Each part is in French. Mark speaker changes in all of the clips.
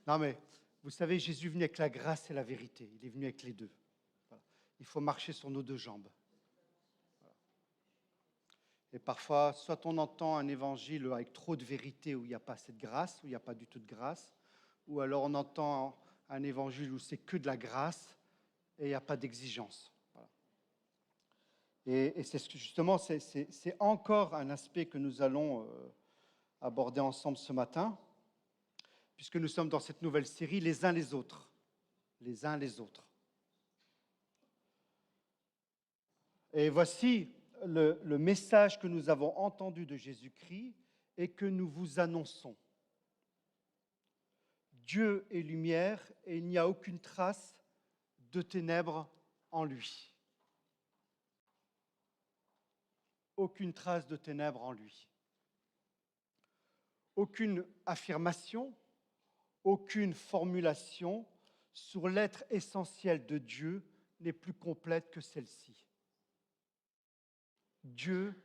Speaker 1: Non, mais vous savez, Jésus est venu avec la grâce et la vérité. Il est venu avec les deux. Voilà. Il faut marcher sur nos deux jambes. Et parfois, soit on entend un évangile avec trop de vérité où il n'y a pas assez de grâce, où il n'y a pas du tout de grâce, ou alors on entend un évangile où c'est que de la grâce et il n'y a pas d'exigence. Voilà. Et c'est justement, c'est encore un aspect que nous allons aborder ensemble ce matin, puisque nous sommes dans cette nouvelle série, les uns les autres. Les uns les autres. Et voici le message que nous avons entendu de Jésus-Christ et que nous vous annonçons. Dieu est lumière et il n'y a aucune trace de ténèbres en lui. Aucune trace de ténèbres en lui. Aucune affirmation, aucune formulation sur l'être essentiel de Dieu n'est plus complète que celle-ci. Dieu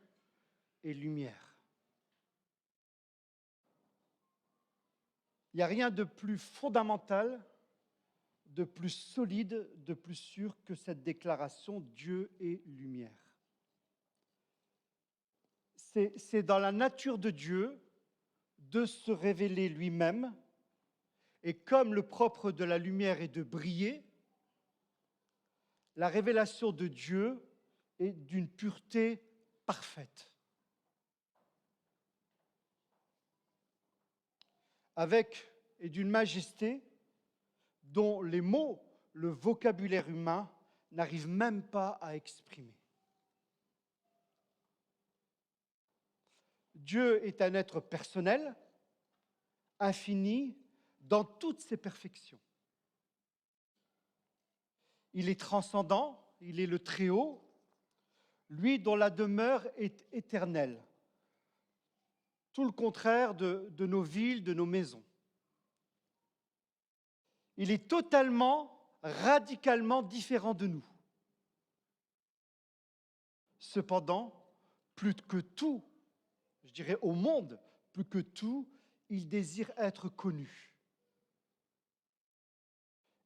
Speaker 1: est lumière. Il n'y a rien de plus fondamental, de plus solide, de plus sûr que cette déclaration « Dieu est lumière ». C'est dans la nature de Dieu de se révéler lui-même, et comme le propre de la lumière est de briller, la révélation de Dieu est d'une pureté parfaite. Avec et d'une majesté dont les mots, le vocabulaire humain n'arrivent même pas à exprimer. Dieu est un être personnel, infini, dans toutes ses perfections. Il est transcendant, il est le Très-Haut, lui dont la demeure est éternelle. Tout le contraire de nos villes, de nos maisons. Il est totalement, radicalement différent de nous. Cependant, plus que tout, je dirais au monde, plus que tout, il désire être connu.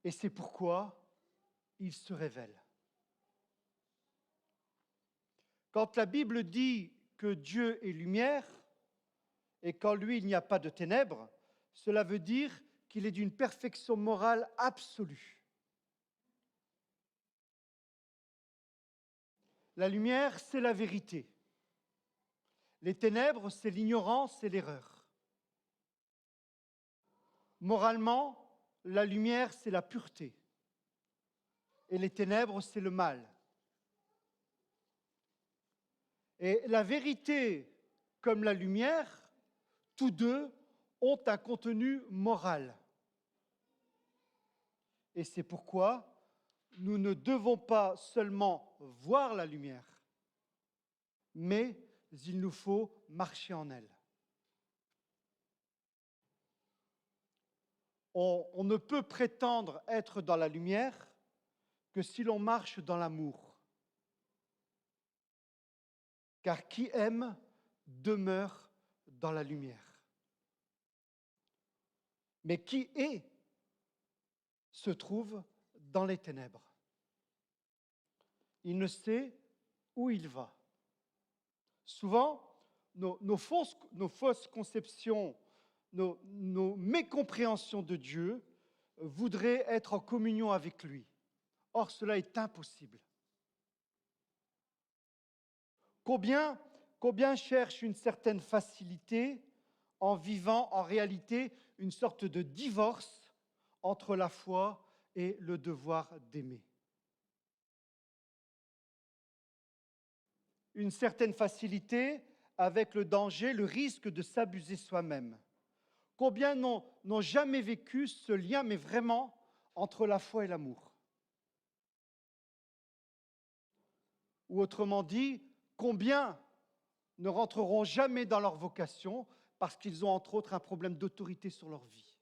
Speaker 1: Et c'est pourquoi il se révèle. Quand la Bible dit que Dieu est lumière, et qu'en lui il n'y a pas de ténèbres, cela veut dire qu'il est d'une perfection morale absolue. La lumière, c'est la vérité. Les ténèbres, c'est l'ignorance et l'erreur. Moralement, la lumière, c'est la pureté. Et les ténèbres, c'est le mal. Et la vérité comme la lumière, tous deux ont un contenu moral. Et c'est pourquoi nous ne devons pas seulement voir la lumière, mais il nous faut marcher en elle. On ne peut prétendre être dans la lumière que si l'on marche dans l'amour. Car qui aime demeure dans la lumière. Mais qui est se trouve dans les ténèbres. Il ne sait où il va. Souvent, nos fausses conceptions, nos mécompréhensions de Dieu voudraient être en communion avec lui. Or, cela est impossible. Combien cherchent une certaine facilité en vivant en réalité une sorte de divorce entre la foi et le devoir d'aimer. Une certaine facilité avec le danger, le risque de s'abuser soi-même. Combien n'ont jamais vécu ce lien, mais vraiment, entre la foi et l'amour? Ou autrement dit, combien ne rentreront jamais dans leur vocation parce qu'ils ont entre autres un problème d'autorité sur leur vie,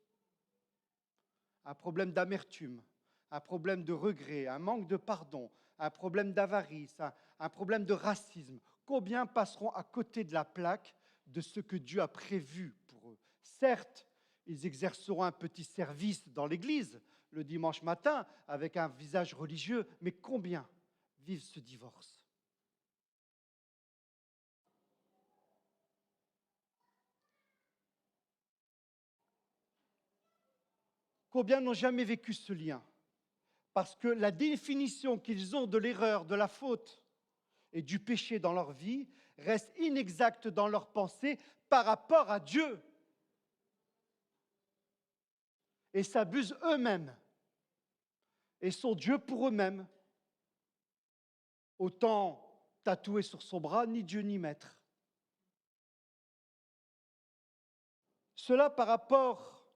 Speaker 1: un problème d'amertume, un problème de regret, un manque de pardon, un problème d'avarice, un problème de racisme. Combien passeront à côté de la plaque de ce que Dieu a prévu pour eux? Certes, Ils exerceront un petit service dans l'église le dimanche matin avec un visage religieux, mais combien vivent ce divorce? Combien n'ont jamais vécu ce lien? Parce que la définition qu'ils ont de l'erreur, de la faute et du péché dans leur vie reste inexacte dans leur pensée par rapport à Dieu. Et s'abusent eux-mêmes et sont Dieu pour eux-mêmes. Autant tatoué sur son bras, ni Dieu ni maître. Cela par rapport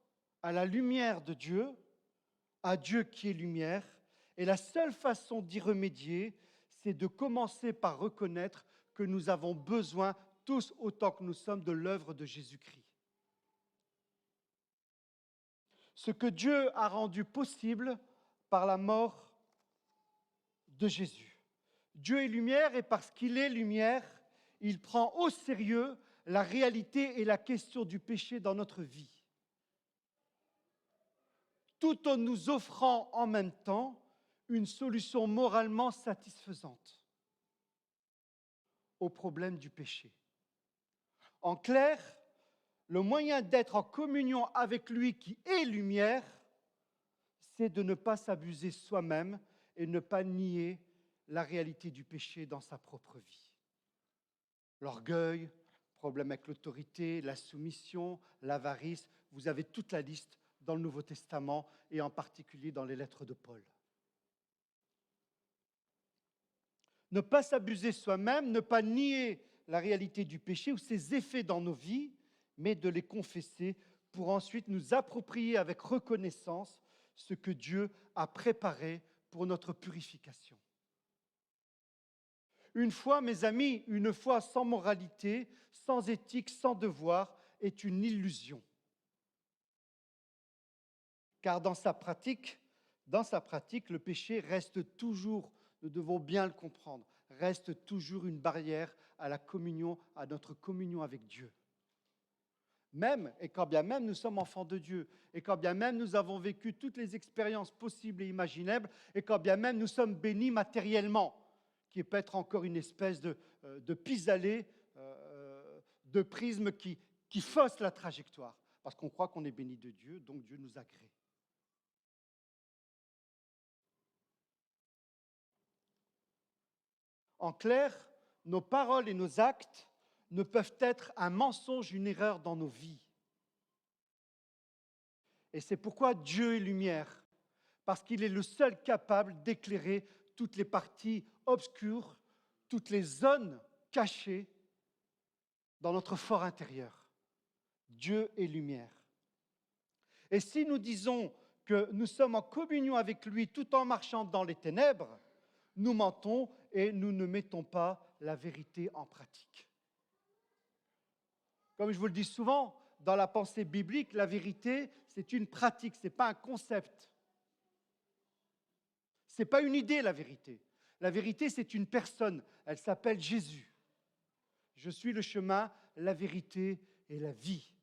Speaker 1: à la lumière de Dieu, à Dieu qui est lumière, et la seule façon d'y remédier, c'est de commencer par reconnaître que nous avons besoin, tous autant que nous sommes, de l'œuvre de Jésus-Christ. Ce que Dieu a rendu possible par la mort de Jésus. Dieu est lumière et parce qu'il est lumière, il prend au sérieux la réalité et la question du péché dans notre vie. Tout en nous offrant en même temps une solution moralement satisfaisante au problème du péché. En clair, le moyen d'être en communion avec lui qui est lumière, c'est de ne pas s'abuser soi-même et ne pas nier la réalité du péché dans sa propre vie. L'orgueil, problème avec l'autorité, la soumission, l'avarice, vous avez toute la liste dans le Nouveau Testament et en particulier dans les lettres de Paul. Ne pas s'abuser soi-même, ne pas nier la réalité du péché ou ses effets dans nos vies, mais de les confesser pour ensuite nous approprier avec reconnaissance ce que Dieu a préparé pour notre purification. Une foi, mes amis, une foi sans moralité, sans éthique, sans devoir, est une illusion. Car dans sa pratique, le péché reste toujours, nous devons bien le comprendre, reste toujours une barrière à la communion, à notre communion avec Dieu. Même, et quand bien même nous sommes enfants de Dieu, et quand bien même nous avons vécu toutes les expériences possibles et imaginables, et quand bien même nous sommes bénis matériellement, qui peut être encore une espèce de pis-aller, de prisme qui fausse la trajectoire, parce qu'on croit qu'on est béni de Dieu, donc Dieu nous agrée. En clair, nos paroles et nos actes ne peuvent être un mensonge, une erreur dans nos vies. Et c'est pourquoi Dieu est lumière, parce qu'il est le seul capable d'éclairer toutes les parties obscures, toutes les zones cachées dans notre fort intérieur. Dieu est lumière. Et si nous disons que nous sommes en communion avec lui tout en marchant dans les ténèbres, nous mentons et nous ne mettons pas la vérité en pratique. Comme je vous le dis souvent, dans la pensée biblique, la vérité, c'est une pratique, ce n'est pas un concept. Ce n'est pas une idée, la vérité. La vérité, c'est une personne. Elle s'appelle Jésus. Je suis le chemin, la vérité et la vie.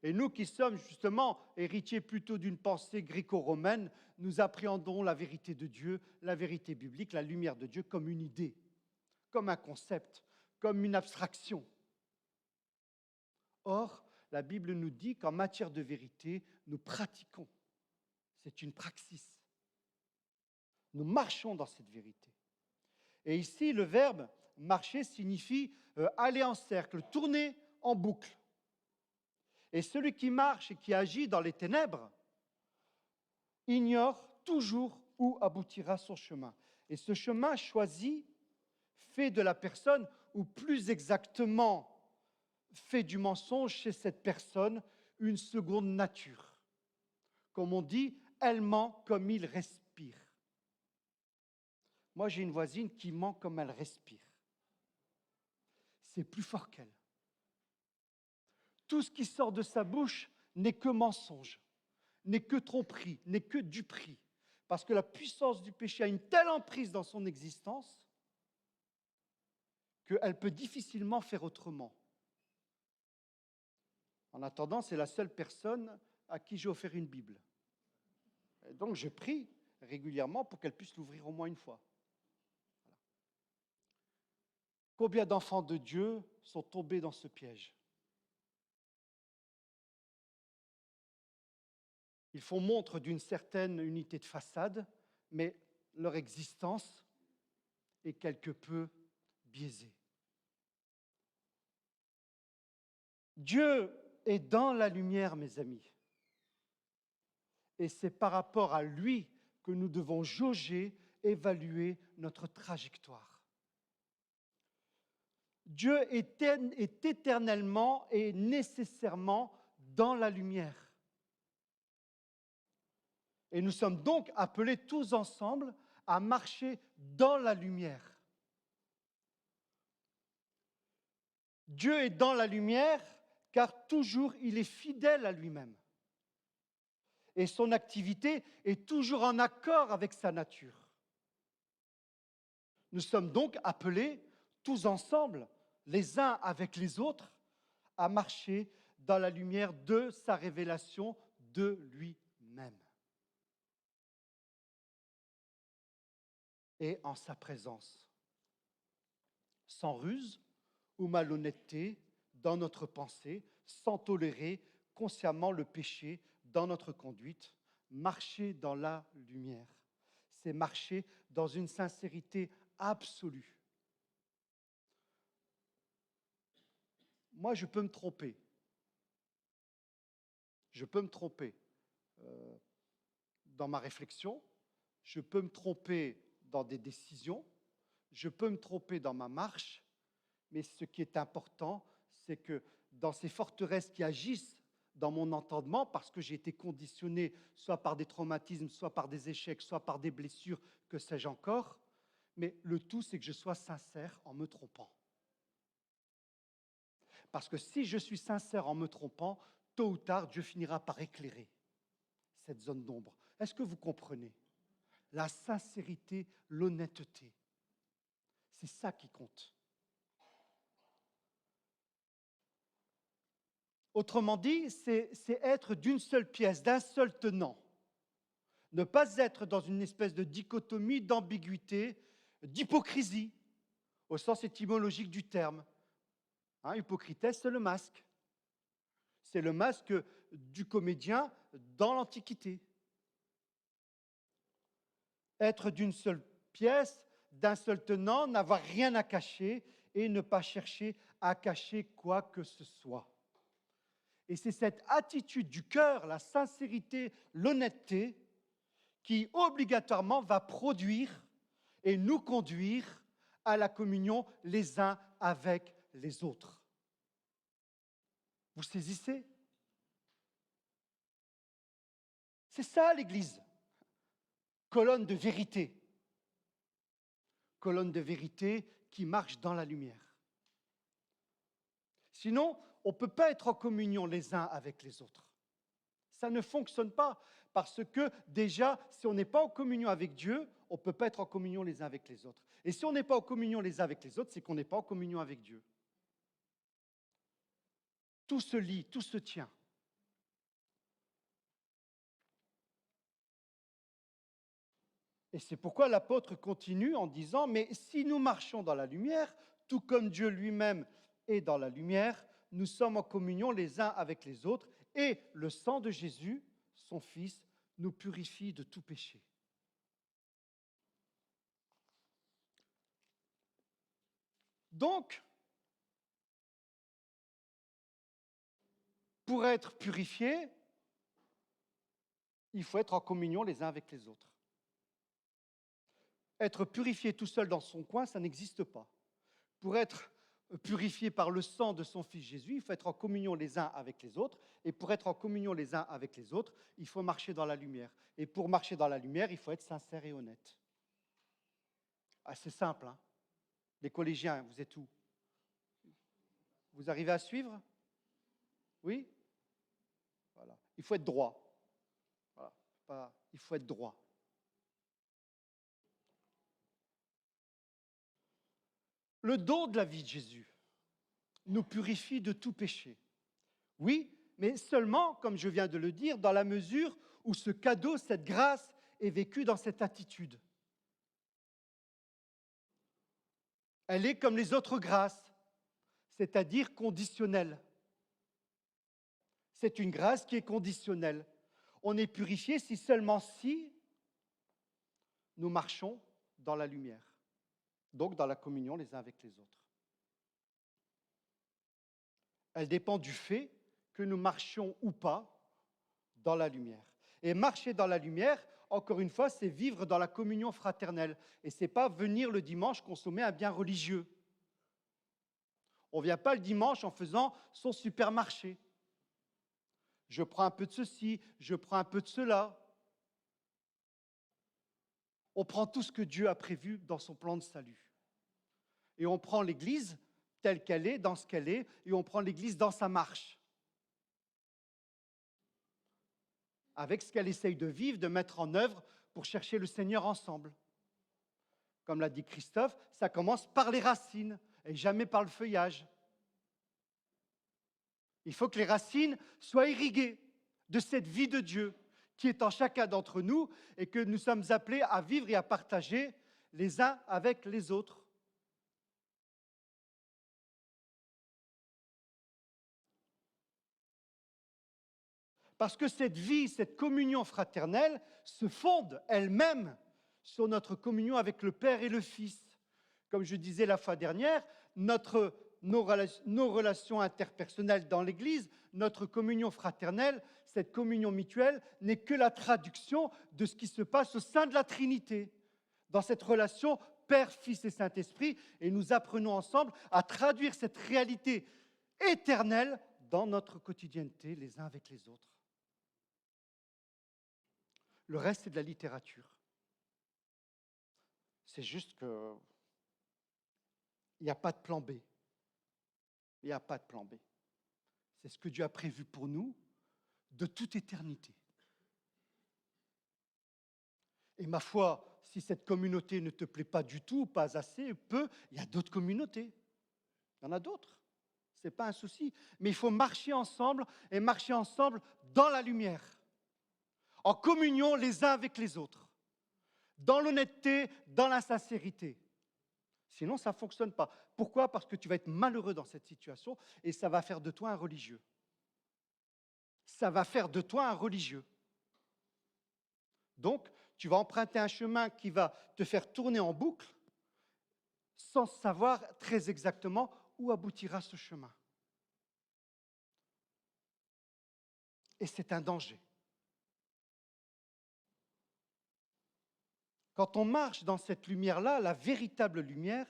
Speaker 1: Et nous qui sommes justement héritiers plutôt d'une pensée gréco-romaine, nous appréhendons la vérité de Dieu, la vérité biblique, la lumière de Dieu comme une idée, comme un concept, comme une abstraction. Or, la Bible nous dit qu'en matière de vérité, nous pratiquons. C'est une praxis. Nous marchons dans cette vérité. Et ici, le verbe marcher signifie aller en cercle, tourner en boucle. Et celui qui marche et qui agit dans les ténèbres ignore toujours où aboutira son chemin. Et ce chemin choisi fait de la personne, ou plus exactement fait du mensonge chez cette personne, une seconde nature. Comme on dit, elle ment comme il respire. Moi, j'ai une voisine qui ment comme elle respire. C'est plus fort qu'elle. Tout ce qui sort de sa bouche n'est que mensonge, n'est que tromperie, n'est que duperie. Parce que la puissance du péché a une telle emprise dans son existence qu'elle peut difficilement faire autrement. En attendant, c'est la seule personne à qui j'ai offert une Bible. Et donc, je prie régulièrement pour qu'elle puisse l'ouvrir au moins une fois. Voilà. Combien d'enfants de Dieu sont tombés dans ce piège? Ils font montre d'une certaine unité de façade, mais leur existence est quelque peu biaisée. Dieu est dans la lumière, mes amis. Et c'est par rapport à lui que nous devons jauger, évaluer notre trajectoire. Dieu est éternellement et nécessairement dans la lumière. Et nous sommes donc appelés tous ensemble à marcher dans la lumière. Dieu est dans la lumière car toujours il est fidèle à lui-même. Et son activité est toujours en accord avec sa nature. Nous sommes donc appelés tous ensemble, les uns avec les autres, à marcher dans la lumière de sa révélation de lui-même. Et en sa présence, sans ruse ou malhonnêteté dans notre pensée, sans tolérer consciemment le péché dans notre conduite. Marcher dans la lumière, c'est marcher dans une sincérité absolue. Moi, je peux me tromper. Je peux me tromper dans ma réflexion, je peux me tromper dans des décisions, je peux me tromper dans ma marche, mais ce qui est important, c'est que dans ces forteresses qui agissent dans mon entendement, parce que j'ai été conditionné soit par des traumatismes, soit par des échecs, soit par des blessures, que sais-je encore, mais le tout, c'est que je sois sincère en me trompant. Parce que si je suis sincère en me trompant, tôt ou tard, Dieu finira par éclairer cette zone d'ombre. Est-ce que vous comprenez? La sincérité, l'honnêteté, c'est ça qui compte. Autrement dit, c'est être d'une seule pièce, d'un seul tenant. Ne pas être dans une espèce de dichotomie, d'ambiguïté, d'hypocrisie, au sens étymologique du terme. Hypocrites, c'est le masque. C'est le masque du comédien dans l'Antiquité. Être d'une seule pièce, d'un seul tenant, n'avoir rien à cacher et ne pas chercher à cacher quoi que ce soit. Et c'est cette attitude du cœur, la sincérité, l'honnêteté, qui obligatoirement va produire et nous conduire à la communion les uns avec les autres. Vous saisissez? C'est ça l'Église. Colonne de vérité. Colonne de vérité qui marche dans la lumière. Sinon, on ne peut pas être en communion les uns avec les autres. Ça ne fonctionne pas, parce que déjà, si on n'est pas en communion avec Dieu, on ne peut pas être en communion les uns avec les autres. Et si on n'est pas en communion les uns avec les autres, c'est qu'on n'est pas en communion avec Dieu. Tout se lie, tout se tient. Et c'est pourquoi l'apôtre continue en disant, mais si nous marchons dans la lumière, tout comme Dieu lui-même est dans la lumière, nous sommes en communion les uns avec les autres, et le sang de Jésus, son Fils, nous purifie de tout péché. Donc, pour être purifié, il faut être en communion les uns avec les autres. Être purifié tout seul dans son coin, ça n'existe pas. Pour être purifié par le sang de son Fils Jésus, il faut être en communion les uns avec les autres. Et pour être en communion les uns avec les autres, il faut marcher dans la lumière. Et pour marcher dans la lumière, il faut être sincère et honnête. C'est simple, hein? Les collégiens, vous êtes où? Vous arrivez à suivre? Oui? Voilà. Il faut être droit. Voilà. Il faut être droit. Le don de la vie de Jésus nous purifie de tout péché. Oui, mais seulement, comme je viens de le dire, dans la mesure où ce cadeau, cette grâce, est vécu dans cette attitude. Elle est comme les autres grâces, c'est-à-dire conditionnelle. C'est une grâce qui est conditionnelle. On est purifié si nous marchons dans la lumière, donc dans la communion les uns avec les autres. Elle dépend du fait que nous marchions ou pas dans la lumière. Et marcher dans la lumière, encore une fois, c'est vivre dans la communion fraternelle. Et ce n'est pas venir le dimanche consommer un bien religieux. On ne vient pas le dimanche en faisant son supermarché. Je prends un peu de ceci, je prends un peu de cela. On prend tout ce que Dieu a prévu dans son plan de salut. Et on prend l'Église telle qu'elle est, dans ce qu'elle est, et on prend l'Église dans sa marche. Avec ce qu'elle essaye de vivre, de mettre en œuvre pour chercher le Seigneur ensemble. Comme l'a dit Christophe, ça commence par les racines et jamais par le feuillage. Il faut que les racines soient irriguées de cette vie de Dieu qui est en chacun d'entre nous et que nous sommes appelés à vivre et à partager les uns avec les autres. Parce que cette vie, cette communion fraternelle se fonde elle-même sur notre communion avec le Père et le Fils. Comme je disais la fois dernière, nos relations interpersonnelles dans l'Église, notre communion fraternelle, cette communion mutuelle n'est que la traduction de ce qui se passe au sein de la Trinité, dans cette relation Père, Fils et Saint-Esprit, et nous apprenons ensemble à traduire cette réalité éternelle dans notre quotidienneté les uns avec les autres. Le reste, c'est de la littérature. C'est juste que il n'y a pas de plan B. Il n'y a pas de plan B. C'est ce que Dieu a prévu pour nous de toute éternité. Et ma foi, si cette communauté ne te plaît pas du tout, pas assez, peu, il y a d'autres communautés. Il y en a d'autres. Ce n'est pas un souci. Mais il faut marcher ensemble et marcher ensemble dans la lumière, en communion les uns avec les autres, dans l'honnêteté, dans la sincérité. Sinon, ça ne fonctionne pas. Pourquoi? Parce que tu vas être malheureux dans cette situation et ça va faire de toi un religieux. Ça va faire de toi un religieux. Donc, tu vas emprunter un chemin qui va te faire tourner en boucle sans savoir très exactement où aboutira ce chemin. Et c'est un danger. Quand on marche dans cette lumière-là, la véritable lumière,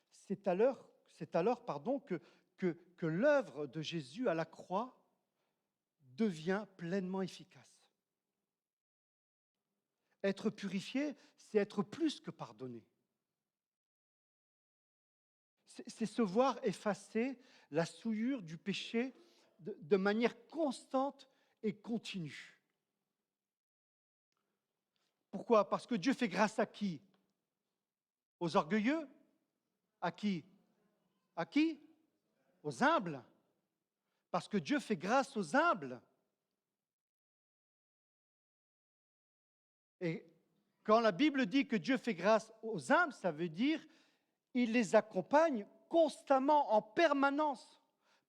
Speaker 1: c'est alors que l'œuvre de Jésus à la croix devient pleinement efficace. Être purifié, c'est être plus que pardonné. C'est se voir effacer la souillure du péché de manière constante et continue. Pourquoi? Parce que Dieu fait grâce à qui? Aux orgueilleux? À qui? À qui? Aux humbles. Parce que Dieu fait grâce aux humbles. Et quand la Bible dit que Dieu fait grâce aux humbles, ça veut dire qu'il les accompagne constamment, en permanence.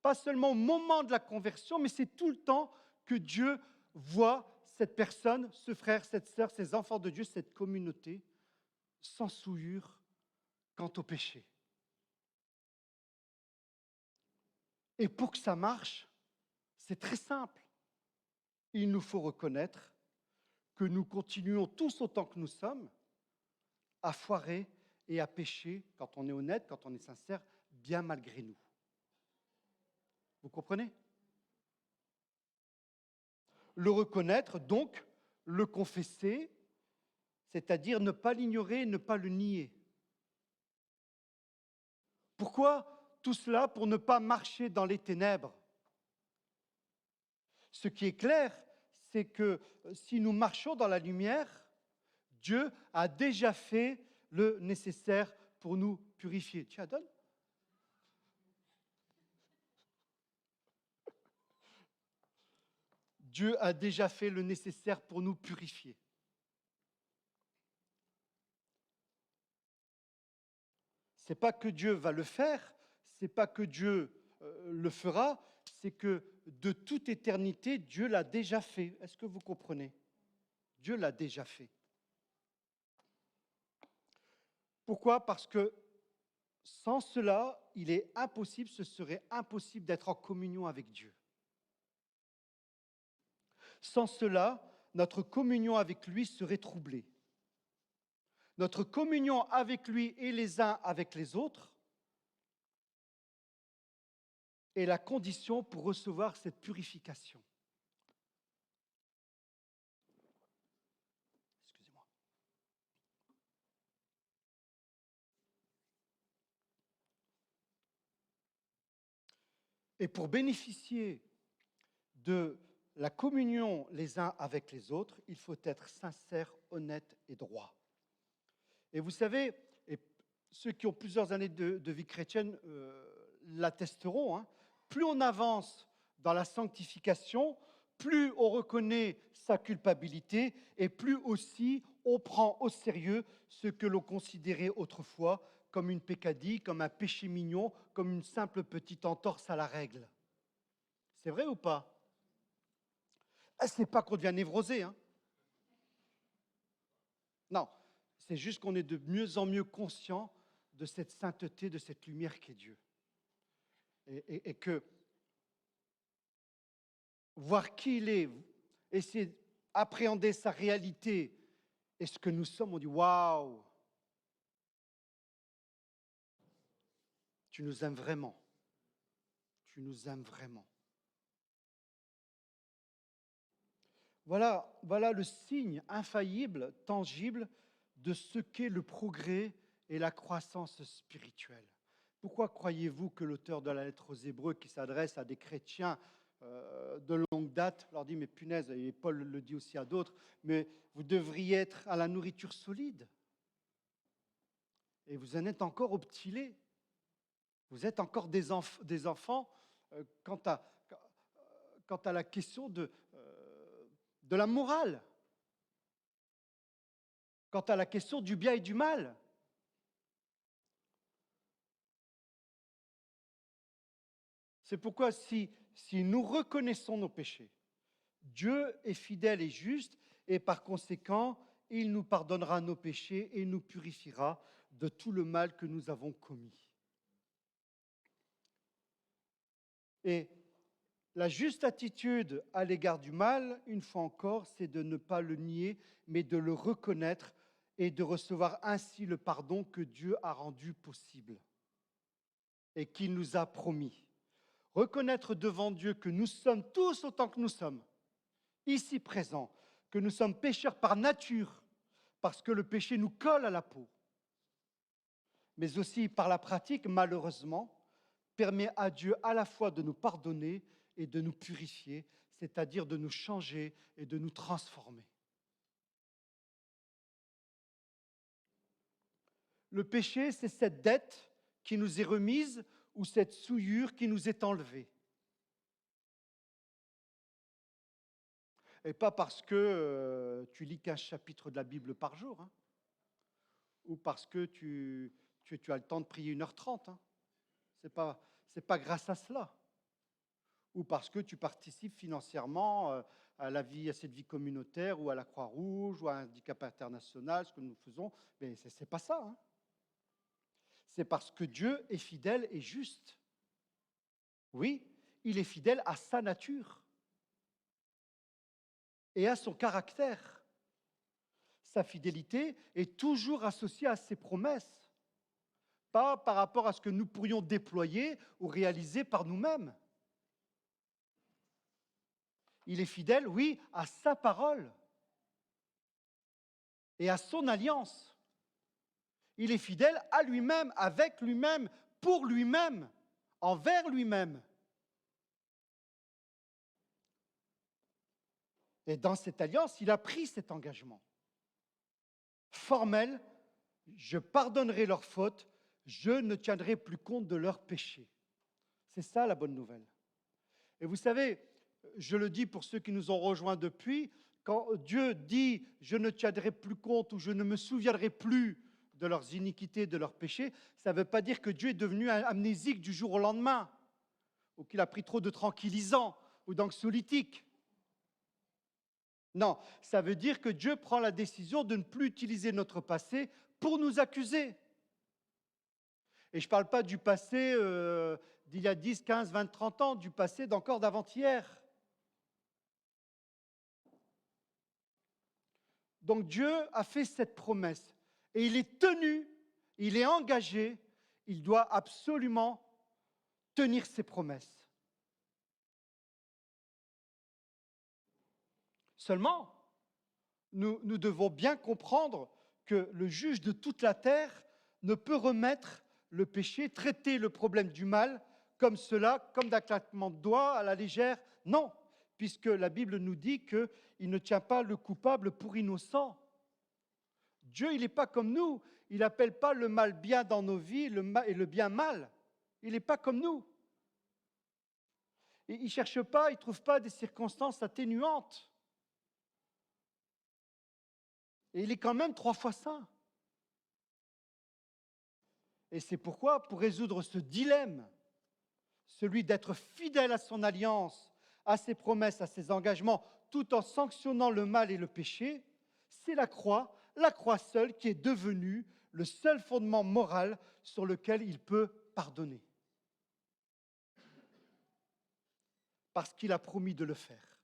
Speaker 1: Pas seulement au moment de la conversion, mais c'est tout le temps que Dieu voit cette personne, ce frère, cette sœur, ces enfants de Dieu, cette communauté, sans souillure quant au péché. Et pour que ça marche, c'est très simple. Il nous faut reconnaître que nous continuons tous autant que nous sommes à foirer et à pécher, quand on est honnête, quand on est sincère, bien malgré nous. Vous comprenez? Le reconnaître, donc, le confesser, c'est-à-dire ne pas l'ignorer, ne pas le nier. Pourquoi tout cela? Pour ne pas marcher dans les ténèbres. Ce qui est clair, c'est que si nous marchons dans la lumière, Dieu a déjà fait le nécessaire pour nous purifier. Tu adonnes? Dieu a déjà fait le nécessaire pour nous purifier. Ce n'est pas que Dieu va le faire, ce n'est pas que Dieu le fera, c'est que de toute éternité, Dieu l'a déjà fait. Est-ce que vous comprenez? Dieu l'a déjà fait. Pourquoi? Parce que sans cela, il est impossible, ce serait impossible d'être en communion avec Dieu. Sans cela, notre communion avec lui serait troublée. Notre communion avec lui et les uns avec les autres est la condition pour recevoir cette purification. Excusez-moi. Et pour bénéficier de la communion les uns avec les autres, il faut être sincère, honnête et droit. Et vous savez, et ceux qui ont plusieurs années de vie chrétienne l'attesteront, hein, plus on avance dans la sanctification, plus on reconnaît sa culpabilité et plus aussi on prend au sérieux ce que l'on considérait autrefois comme une peccadille, comme un péché mignon, comme une simple petite entorse à la règle. C'est vrai ou pas? Ce n'est pas qu'on devient névrosé, hein. Non, c'est juste qu'on est de mieux en mieux conscient de cette sainteté, de cette lumière qu'est Dieu. Et que voir qui il est, essayer d'appréhender sa réalité et ce que nous sommes, on dit waouh, tu nous aimes vraiment. Tu nous aimes vraiment. Voilà le signe infaillible, tangible de ce qu'est le progrès et la croissance spirituelle. Pourquoi croyez-vous que l'auteur de la lettre aux Hébreux, qui s'adresse à des chrétiens de longue date, leur dit, mais punaise, et Paul le dit aussi à d'autres, mais vous devriez être à la nourriture solide. Et vous en êtes encore au petit lait. Vous êtes encore des enfants quant à la question de la morale, quant à la question du bien et du mal. C'est pourquoi si nous reconnaissons nos péchés, Dieu est fidèle et juste, et par conséquent, il nous pardonnera nos péchés et nous purifiera de tout le mal que nous avons commis. Et la juste attitude à l'égard du mal, une fois encore, c'est de ne pas le nier, mais de le reconnaître et de recevoir ainsi le pardon que Dieu a rendu possible et qu'il nous a promis. Reconnaître devant Dieu que nous sommes tous autant que nous sommes, ici présents, que nous sommes pécheurs par nature, parce que le péché nous colle à la peau, mais aussi par la pratique, malheureusement, permet à Dieu à la fois de nous pardonner et de nous purifier, c'est-à-dire de nous changer et de nous transformer. Le péché, c'est cette dette qui nous est remise ou cette souillure qui nous est enlevée. Et pas parce que tu lis 15 chapitres de la Bible par jour, hein, ou parce que tu as le temps de prier 1h30. Hein. Ce n'est pas grâce à cela. Ou parce que tu participes financièrement à cette vie communautaire, ou à la Croix-Rouge, ou à Handicap International, ce que nous faisons. Mais ce n'est pas ça. Hein. C'est parce que Dieu est fidèle et juste. Oui, il est fidèle à sa nature et à son caractère. Sa fidélité est toujours associée à ses promesses, pas par rapport à ce que nous pourrions déployer ou réaliser par nous-mêmes. Il est fidèle, oui, à sa parole et à son alliance. Il est fidèle à lui-même, avec lui-même, pour lui-même, envers lui-même. Et dans cette alliance, il a pris cet engagement formel: je pardonnerai leurs fautes, je ne tiendrai plus compte de leurs péchés. C'est ça la bonne nouvelle. Et vous savez, Je le dis pour ceux qui nous ont rejoints depuis, quand Dieu dit « je ne tiendrai plus compte » ou « je ne me souviendrai plus de leurs iniquités, de leurs péchés », ça ne veut pas dire que Dieu est devenu amnésique du jour au lendemain, ou qu'il a pris trop de tranquillisants ou d'anxiolytiques. Non, ça veut dire que Dieu prend la décision de ne plus utiliser notre passé pour nous accuser. Et je ne parle pas du passé d'il y a 10, 15, 20, 30 ans, du passé d'encore d'avant-hier. Donc Dieu a fait cette promesse et il est tenu, il est engagé, il doit absolument tenir ses promesses. Seulement, nous devons bien comprendre que le juge de toute la terre ne peut remettre le péché, traiter le problème du mal comme cela, comme d'un claquement de doigts à la légère. Non, puisque la Bible nous dit qu'il ne tient pas le coupable pour innocent. Dieu, il n'est pas comme nous. Il n'appelle pas le mal bien dans nos vies et le bien mal. Il n'est pas comme nous. Il ne cherche pas, il ne trouve pas des circonstances atténuantes. Et il est quand même 3 fois saint. Et c'est pourquoi, pour résoudre ce dilemme, celui d'être fidèle à son alliance, à ses promesses, à ses engagements, tout en sanctionnant le mal et le péché, c'est la croix seule qui est devenue le seul fondement moral sur lequel il peut pardonner. Parce qu'il a promis de le faire.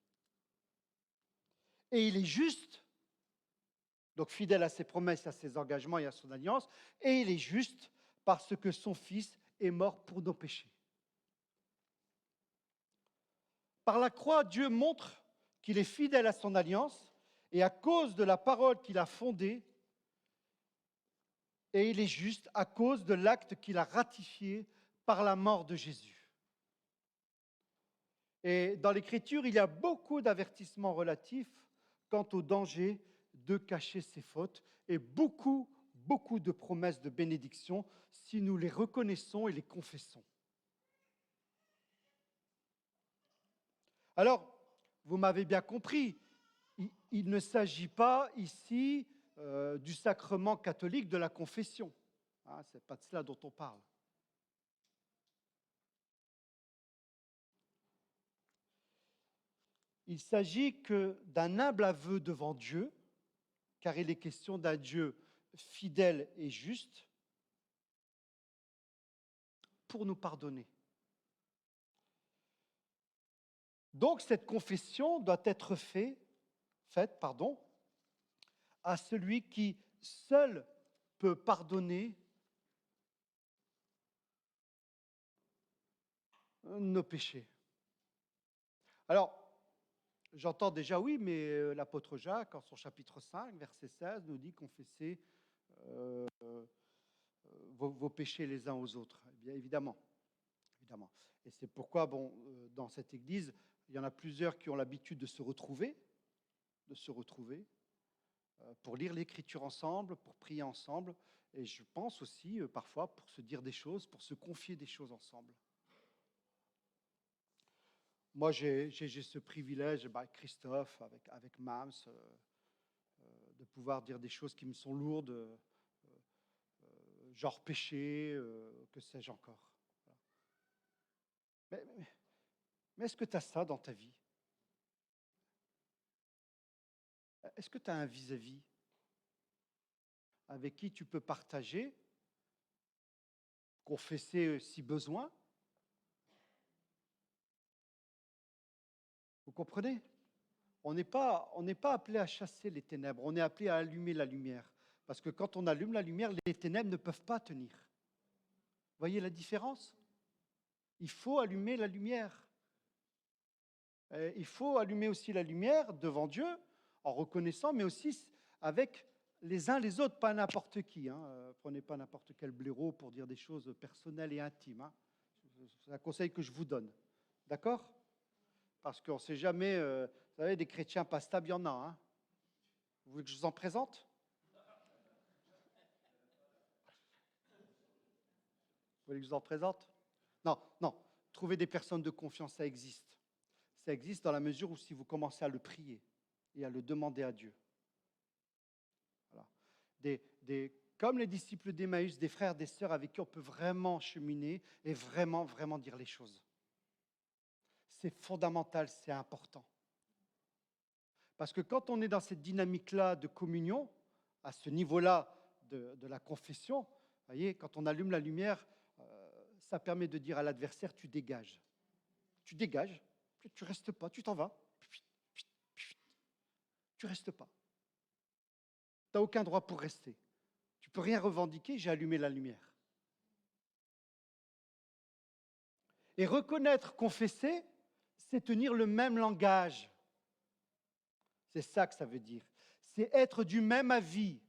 Speaker 1: Et il est juste, donc fidèle à ses promesses, à ses engagements et à son alliance, et il est juste parce que son Fils est mort pour nos péchés. Par la croix, Dieu montre qu'il est fidèle à son alliance, et à cause de la parole qu'il a fondée, et il est juste à cause de l'acte qu'il a ratifié par la mort de Jésus. Et dans l'Écriture, il y a beaucoup d'avertissements relatifs quant au danger de cacher ses fautes et beaucoup de promesses de bénédiction si nous les reconnaissons et les confessons. Alors, vous m'avez bien compris, il ne s'agit pas ici du sacrement catholique de la confession. Hein, ce n'est pas de cela dont on parle. Il s'agit que d'un humble aveu devant Dieu, car il est question d'un Dieu fidèle et juste, pour nous pardonner. Donc cette confession doit être faite, à celui qui seul peut pardonner nos péchés. Alors, j'entends déjà, oui, mais l'apôtre Jacques, en son chapitre 5, verset 16, nous dit confessez vos péchés les uns aux autres. Eh bien, évidemment. Et c'est pourquoi, dans cette église, il y en a plusieurs qui ont l'habitude de se retrouver pour lire l'Écriture ensemble, pour prier ensemble, et je pense aussi parfois pour se dire des choses, pour se confier des choses ensemble. Moi, j'ai ce privilège, Christophe, avec Mams, de pouvoir dire des choses qui me sont lourdes, genre péché, que sais-je encore. Mais est-ce que tu as ça dans ta vie? Est-ce que tu as un vis-à-vis avec qui tu peux partager, confesser si besoin? Vous comprenez? On n'est pas appelé à chasser les ténèbres, on est appelé à allumer la lumière. Parce que quand on allume la lumière, les ténèbres ne peuvent pas tenir. Voyez la différence? Il faut allumer la lumière. Il faut allumer aussi la lumière devant Dieu, en reconnaissant, mais aussi avec les uns les autres, pas n'importe qui. Prenez pas n'importe quel blaireau pour dire des choses personnelles et intimes. C'est un conseil que je vous donne. D'accord? Parce qu'on ne sait jamais, vous savez, des chrétiens pas stables, il y en a. Vous voulez que je vous en présente? Vous voulez que je vous en présente? Non. Trouver des personnes de confiance, ça existe. Ça existe dans la mesure où si vous commencez à le prier et à le demander à Dieu. Voilà. Comme les disciples d'Emmaüs, des frères, des sœurs avec qui on peut vraiment cheminer et vraiment, vraiment dire les choses. C'est fondamental, c'est important. Parce que quand on est dans cette dynamique-là de communion, à ce niveau-là de la confession, voyez, quand on allume la lumière, ça permet de dire à l'adversaire, tu dégages. Tu dégages, tu ne restes pas, tu t'en vas. Tu ne restes pas. Tu n'as aucun droit pour rester. Tu ne peux rien revendiquer, j'ai allumé la lumière. Et reconnaître, confesser, c'est tenir le même langage. C'est ça que ça veut dire. C'est être du même avis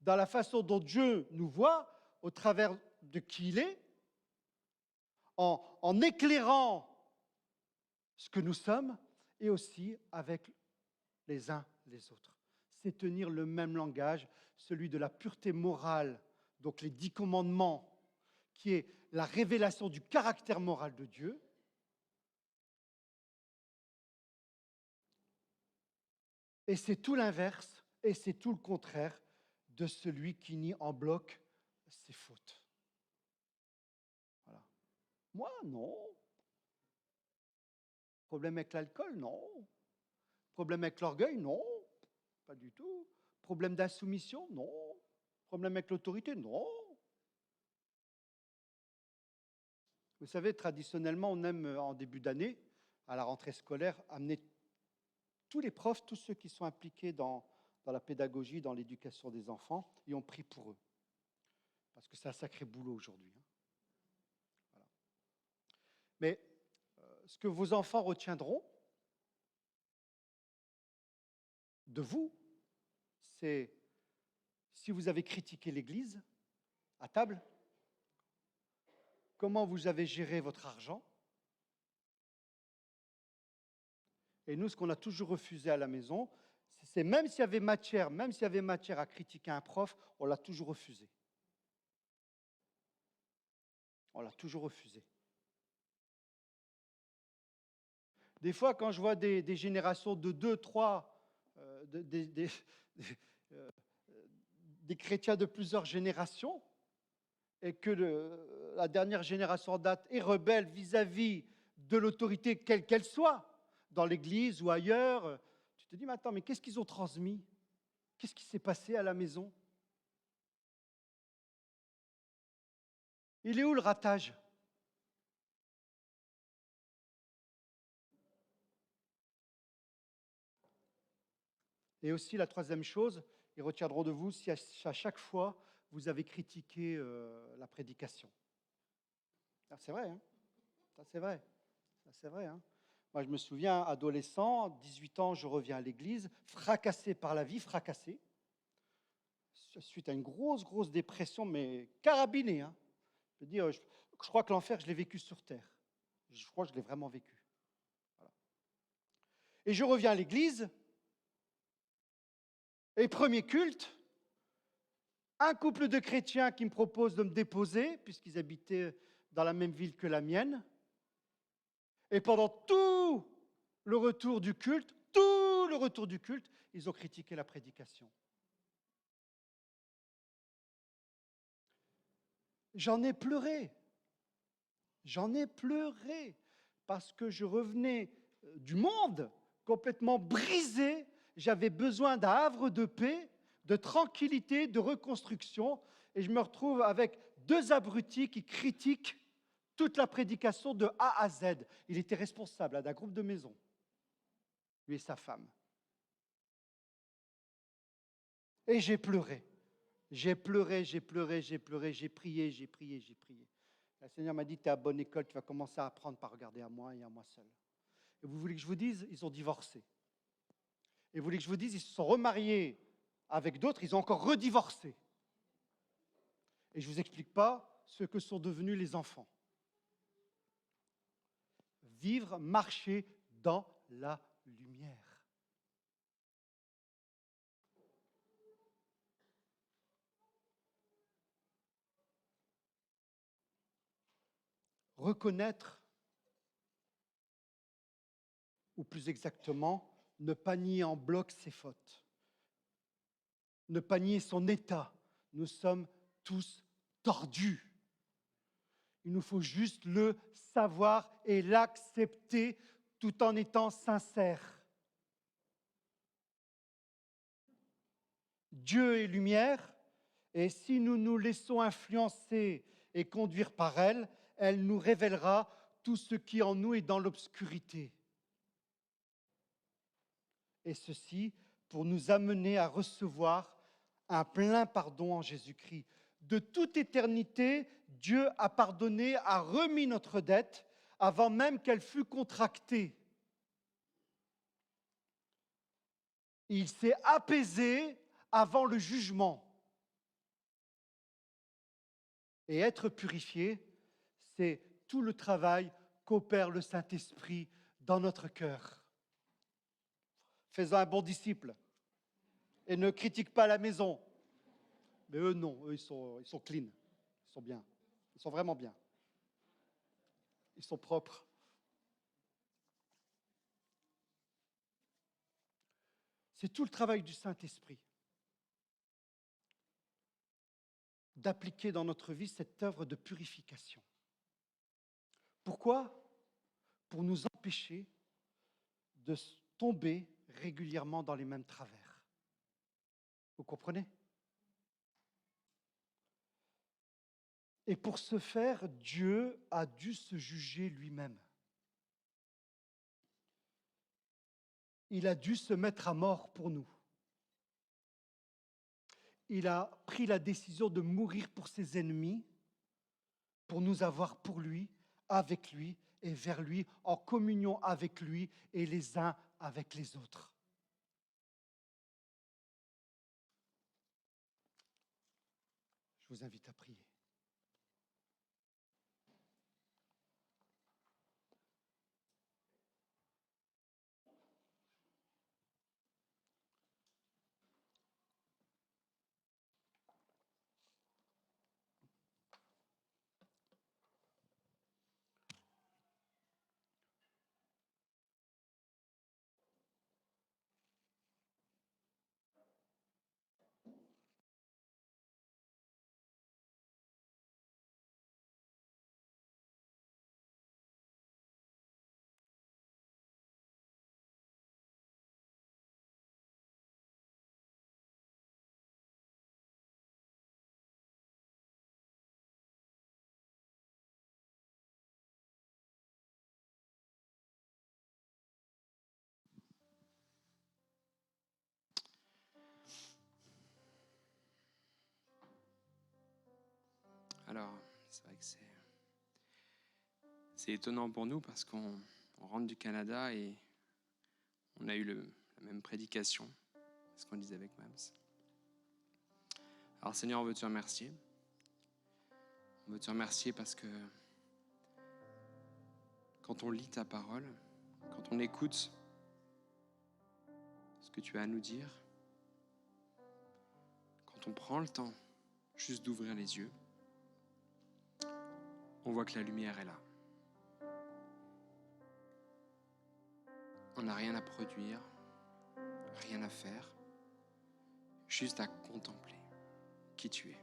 Speaker 1: dans la façon dont Dieu nous voit, au travers de qui il est, en éclairant ce que nous sommes et aussi avec les uns les autres. C'est tenir le même langage, celui de la pureté morale, donc les 10 commandements, qui est la révélation du caractère moral de Dieu. Et c'est tout l'inverse, et c'est tout le contraire de celui qui nie en bloc ses fautes. Voilà. Moi, non. Problème avec l'alcool, non. Problème avec l'orgueil, non. Pas du tout. Problème d'insoumission, non. Problème avec l'autorité, non. Vous savez, traditionnellement, on aime en début d'année, à la rentrée scolaire, amener tous les profs, tous ceux qui sont impliqués dans la pédagogie, dans l'éducation des enfants, et on prie pour eux. Parce que c'est un sacré boulot aujourd'hui. Voilà. Mais ce que vos enfants retiendront de vous, c'est si vous avez critiqué l'Église à table, comment vous avez géré votre argent. Et nous, ce qu'on a toujours refusé à la maison, c'est même s'il y avait matière à critiquer un prof, on l'a toujours refusé. On l'a toujours refusé. Des fois, quand je vois des générations de 2, 3, des chrétiens de plusieurs générations, et que la dernière génération en date est rebelle vis-à-vis de l'autorité, quelle qu'elle soit, dans l'Église ou ailleurs, tu te dis, mais attends, mais qu'est-ce qu'ils ont transmis? Qu'est-ce qui s'est passé à la maison? Il est où le ratage? Et aussi, la troisième chose, ils retiendront de vous si à chaque fois vous avez critiqué la prédication. C'est vrai, hein? Ça, c'est vrai. Ça, c'est vrai, hein? Moi, je me souviens, adolescent, 18 ans, je reviens à l'église, fracassé par la vie, fracassé, suite à une grosse dépression, mais carabinée. Hein. Je veux dire, je crois que l'enfer, je l'ai vécu sur terre. Je crois que je l'ai vraiment vécu. Voilà. Et je reviens à l'église, et premier culte, un couple de chrétiens qui me propose de me déposer, puisqu'ils habitaient dans la même ville que la mienne. Et pendant tout le retour du culte, ils ont critiqué la prédication. J'en ai pleuré, parce que je revenais du monde complètement brisé. J'avais besoin d'un havre de paix, de tranquillité, de reconstruction, et je me retrouve avec 2 abrutis qui critiquent toute la prédication de A à Z. Il était responsable d'un groupe de maison, lui et sa femme. Et j'ai pleuré. J'ai prié. Le Seigneur m'a dit, tu es à bonne école, tu vas commencer à apprendre par regarder à moi et à moi seul. Et vous voulez que je vous dise, ils ont divorcé. Et vous voulez que je vous dise, ils se sont remariés avec d'autres, ils ont encore redivorcé. Et je ne vous explique pas ce que sont devenus les enfants. Vivre, marcher dans la lumière. Reconnaître ou plus exactement, ne pas nier en bloc ses fautes, ne pas nier son état. Nous sommes tous tordus. Il nous faut juste le savoir et l'accepter tout en étant sincère. Dieu est lumière, et si nous nous laissons influencer et conduire par elle, elle nous révélera tout ce qui en nous est dans l'obscurité. Et ceci pour nous amener à recevoir un plein pardon en Jésus-Christ. De toute éternité, Dieu a pardonné, a remis notre dette avant même qu'elle fût contractée. Il s'est apaisé avant le jugement. Et être purifié, c'est tout le travail qu'opère le Saint-Esprit dans notre cœur. Fais-en un bon disciple et ne critique pas la maison. Mais eux, non, eux, ils sont clean, ils sont bien, ils sont vraiment bien, ils sont propres. C'est tout le travail du Saint-Esprit d'appliquer dans notre vie cette œuvre de purification. Pourquoi ? Pour nous empêcher de tomber régulièrement dans les mêmes travers. Vous comprenez ? Et pour ce faire, Dieu a dû se juger lui-même. Il a dû se mettre à mort pour nous. Il a pris la décision de mourir pour ses ennemis, pour nous avoir pour lui, avec lui et vers lui, en communion avec lui et les uns avec les autres. Je vous invite à prier.
Speaker 2: Alors, c'est vrai que c'est étonnant pour nous parce qu'on rentre du Canada et on a eu la même prédication, ce qu'on disait avec Mams. Alors Seigneur, on veut te remercier. On veut te remercier parce que quand on lit ta parole, quand on écoute ce que tu as à nous dire, quand on prend le temps juste d'ouvrir les yeux, on voit que la lumière est là. On n'a rien à produire, rien à faire, juste à contempler qui tu es.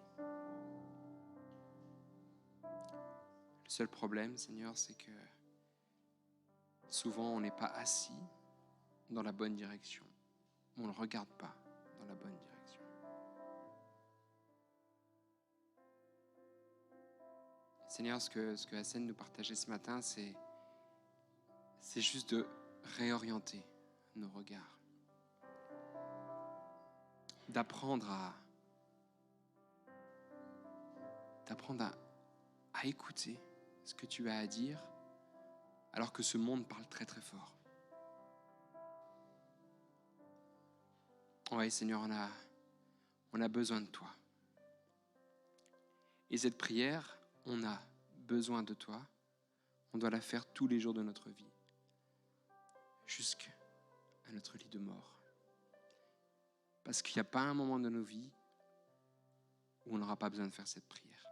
Speaker 2: Le seul problème, Seigneur, c'est que souvent on n'est pas assis dans la bonne direction. On ne regarde pas dans la bonne direction. Seigneur, ce que Hassen nous partageait ce matin, c'est juste de réorienter nos regards. D'apprendre à écouter ce que tu as à dire alors que ce monde parle très très fort. Oui, Seigneur, on a besoin de toi. Et cette prière, on a besoin de toi. On doit la faire tous les jours de notre vie, jusqu'à notre lit de mort. Parce qu'il n'y a pas un moment de nos vies où on n'aura pas besoin de faire cette prière.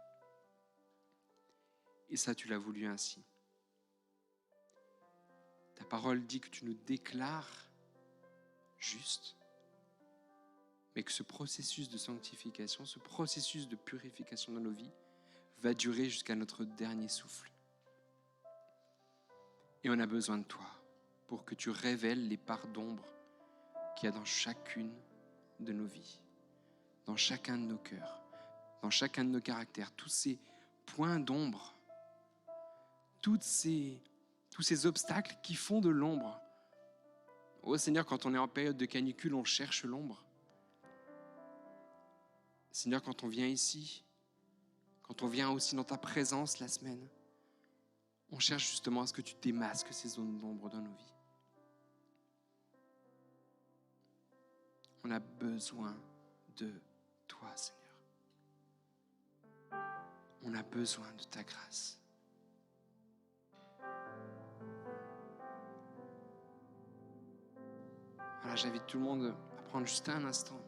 Speaker 2: Et ça, tu l'as voulu ainsi. Ta parole dit que tu nous déclares justes, mais que ce processus de sanctification, ce processus de purification dans nos vies va durer jusqu'à notre dernier souffle. Et on a besoin de toi pour que tu révèles les parts d'ombre qu'il y a dans chacune de nos vies, dans chacun de nos cœurs, dans chacun de nos caractères, tous ces points d'ombre, tous ces obstacles qui font de l'ombre. Oh Seigneur, quand on est en période de canicule, on cherche l'ombre. Seigneur, quand on vient ici, quand on vient aussi dans ta présence la semaine, on cherche justement à ce que tu démasques ces zones d'ombre dans nos vies. On a besoin de toi, Seigneur. On a besoin de ta grâce. Voilà, j'invite tout le monde à prendre juste un instant.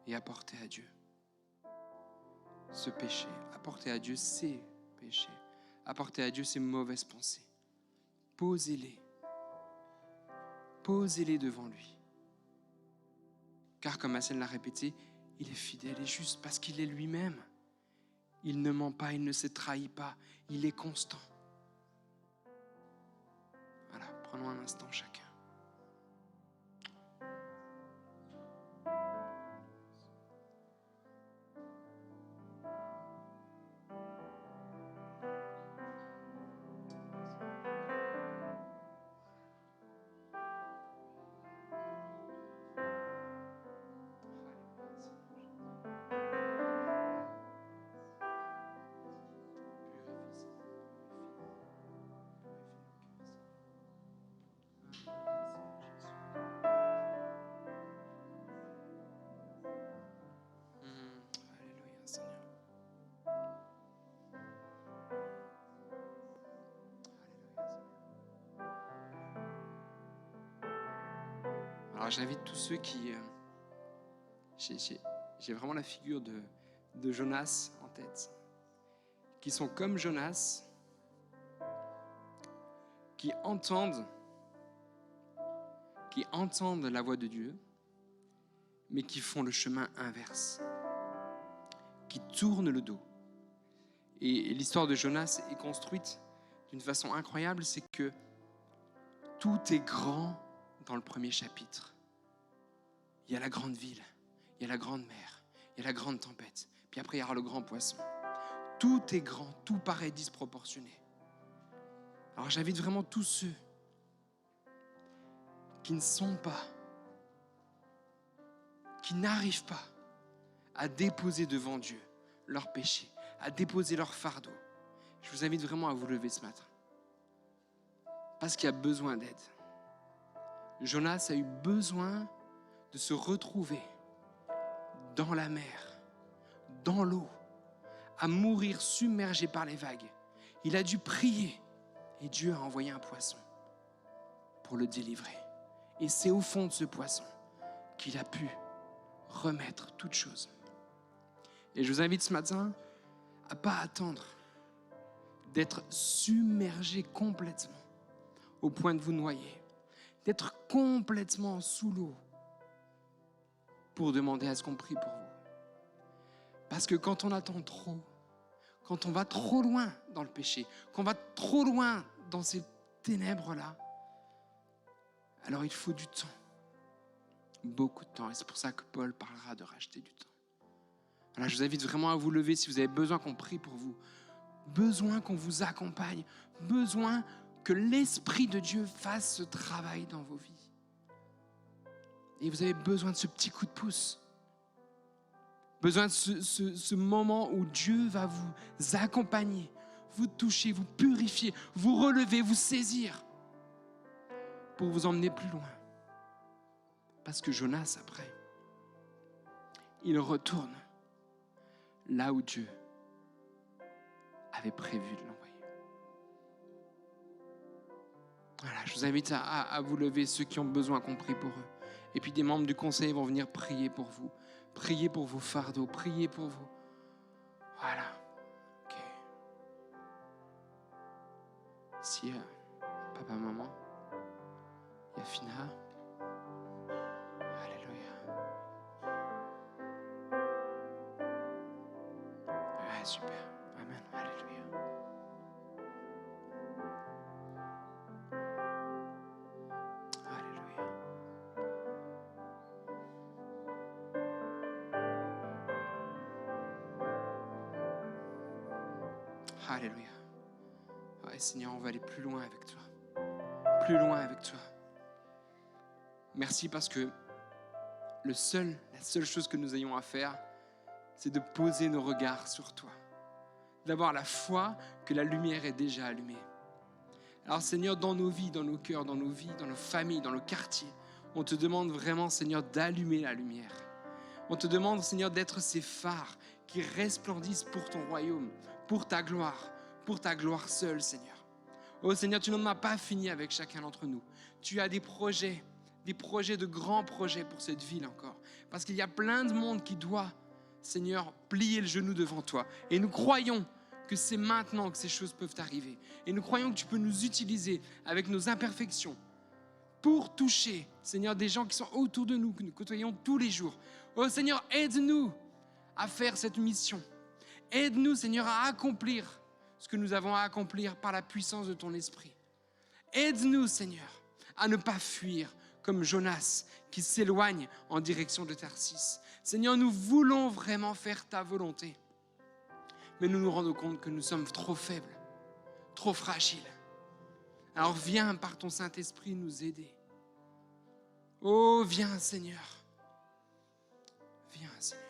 Speaker 2: Et apporter à Dieu ce péché, apporter à Dieu ces péchés, apporter à Dieu ces mauvaises pensées. Posez-les devant lui. Car comme Hassan l'a répété, il est fidèle et juste parce qu'il est lui-même. Il ne ment pas, il ne se trahit pas, il est constant. Voilà, prenons un instant chacun. Alléluia, Seigneur. Alors j'invite tous ceux qui... J'ai vraiment la figure de Jonas en tête, qui sont comme Jonas, qui entendent la voix de Dieu, mais qui font le chemin inverse, qui tournent le dos. Et l'histoire de Jonas est construite d'une façon incroyable, c'est que tout est grand dans le premier chapitre. Il y a la grande ville, il y a la grande mer, il y a la grande tempête, puis après il y aura le grand poisson. Tout est grand, tout paraît disproportionné. Alors j'invite vraiment tous ceux qui ne sont pas, qui n'arrivent pas à déposer devant Dieu leurs péchés, à déposer leur fardeau. Je vous invite vraiment à vous lever ce matin. Parce qu'il y a besoin d'aide. Jonas a eu besoin de se retrouver dans la mer, dans l'eau, à mourir submergé par les vagues. Il a dû prier et Dieu a envoyé un poisson pour le délivrer. Et c'est au fond de ce poisson qu'il a pu remettre toutes choses. Et je vous invite ce matin à ne pas attendre d'être submergé complètement au point de vous noyer, d'être complètement sous l'eau pour demander à ce qu'on prie pour vous. Parce que quand on attend trop, quand on va trop loin dans le péché, quand on va trop loin dans ces ténèbres-là, alors il faut du temps, beaucoup de temps. Et c'est pour ça que Paul parlera de racheter du temps. Voilà, je vous invite vraiment à vous lever si vous avez besoin qu'on prie pour vous, besoin qu'on vous accompagne, besoin que l'Esprit de Dieu fasse ce travail dans vos vies. Et vous avez besoin de ce petit coup de pouce, besoin de ce moment où Dieu va vous accompagner, vous toucher, vous purifier, vous relever, vous saisir pour vous emmener plus loin. Parce que Jonas, après, il retourne là où Dieu avait prévu de l'envoyer. Voilà, je vous invite à vous lever, ceux qui ont besoin qu'on prie pour eux. Et puis des membres du conseil vont venir prier pour vous, prier pour vos fardeaux, prier pour Si papa, maman, Yafina, alléluia. Ouais, super, amen, alléluia. Alléluia. Alléluia. Ouais, Seigneur, on va aller plus loin avec toi. Plus loin avec toi. Merci parce que la seule chose que nous ayons à faire, c'est de poser nos regards sur toi. D'avoir la foi que la lumière est déjà allumée. Alors Seigneur, dans nos vies, dans nos cœurs, dans nos vies, dans nos familles, dans nos quartiers, on te demande vraiment, Seigneur, d'allumer la lumière. On te demande, Seigneur, d'être ces phares qui resplendissent pour ton royaume, pour ta gloire seule, Seigneur. Oh Seigneur, tu n'en as pas fini avec chacun d'entre nous. Tu as des projets, de grands projets pour cette ville encore. Parce qu'il y a plein de monde qui doit, Seigneur, plier le genou devant toi. Et nous croyons que c'est maintenant que ces choses peuvent arriver. Et nous croyons que tu peux nous utiliser avec nos imperfections pour toucher, Seigneur, des gens qui sont autour de nous, que nous côtoyons tous les jours. Oh Seigneur, aide-nous à faire cette mission. Aide-nous, Seigneur, à accomplir ce que nous avons à accomplir par la puissance de ton esprit. Aide-nous, Seigneur, à ne pas fuir comme Jonas qui s'éloigne en direction de Tarsis. Seigneur, nous voulons vraiment faire ta volonté. Mais nous nous rendons compte que nous sommes trop faibles, trop fragiles. Alors viens par ton Saint-Esprit nous aider. Oh, viens Seigneur. Viens Seigneur.